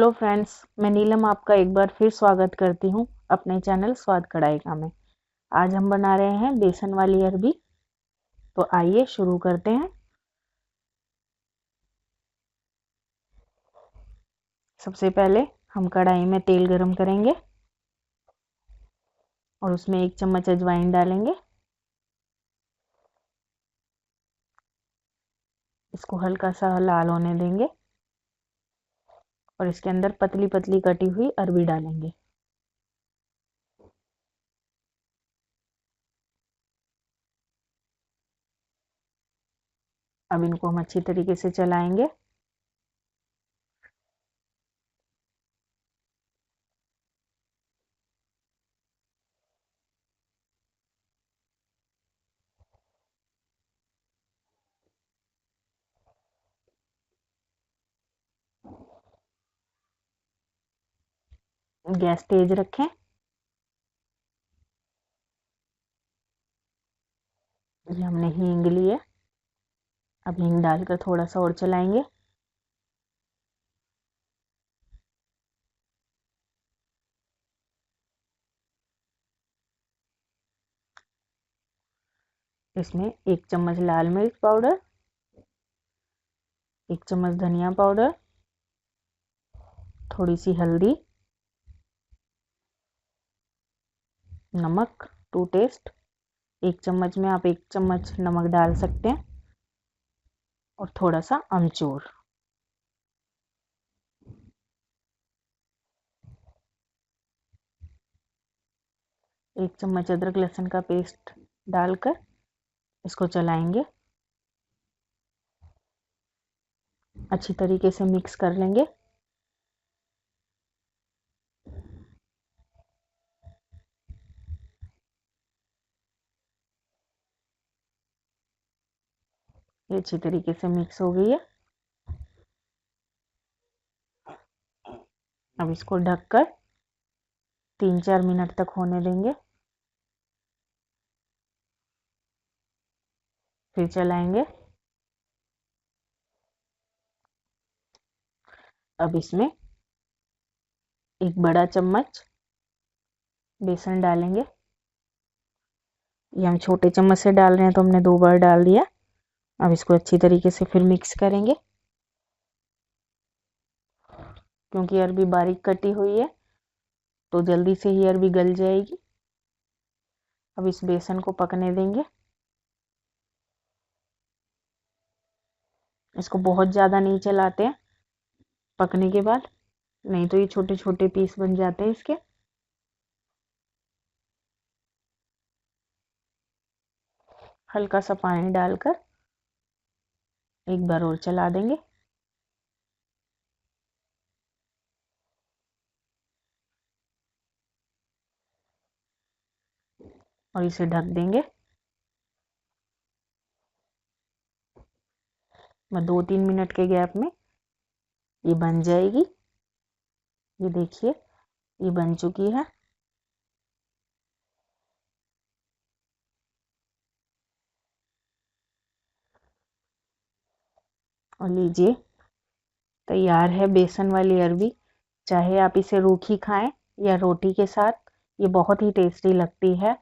Hello friends, मैं नीलम आपका एक बार फिर स्वागत करती हूँ अपने चैनल स्वाद कढ़ाई का में। आज हम बना रहे हैं बेसन वाली अरबी। तो आइए शुरू करते हैं। सबसे पहले हम कढ़ाई में तेल गरम करेंगे और उसमें 1 चम्मच अजवाइन डालेंगे। इसको हल्का सा लाल होने देंगे और इसके अंदर पतली पतली कटी हुई अरबी डालेंगे। अब इनको हम अच्छी तरीके से चलाएंगे। गैस तेज रखें। ये हमने हींग ली है। अब हींग डालकर थोड़ा सा और चलाएंगे। इसमें 1 चम्मच लाल मिर्च पाउडर, 1 चम्मच धनिया पाउडर, थोड़ी सी हल्दी, नमक टू टेस्ट। 1 चम्मच में आप 1 चम्मच नमक डाल सकते हैं और थोड़ा सा अमचूर। एक चम्मच अदरक लहसुन का पेस्ट डालकर इसको चलाएंगे। अच्छी तरीके से मिक्स कर लेंगे। ये अच्छी तरीके से मिक्स हो गई है। अब इसको ढककर 3-4 मिनट तक होने देंगे। फिर चलाएंगे। अब इसमें 1 बड़ा चम्मच बेसन डालेंगे। ये हम छोटे चम्मच से डाल रहे हैं तो हमने 2 बार डाल दिया। अब इसको अच्छी तरीके से फिर मिक्स करेंगे। क्योंकि अरबी बारीक कटी हुई है तो जल्दी से ही अरबी गल जाएगी। अब इस बेसन को पकने देंगे। इसको बहुत ज़्यादा नहीं चलाते हैं पकने के बाद, नहीं तो ये छोटे छोटे पीस बन जाते हैं इसके। हल्का सा पानी डालकर एक बार और चला देंगे। और इसे ढक देंगे। मैं 2-3 मिनट के गैप में ये बन जाएगी। ये देखिए ये बन चुकी है। और लीजिए तैयार है बेसन वाली अरबी। चाहे आप इसे रूखी खाएं या रोटी के साथ, ये बहुत ही टेस्टी लगती है।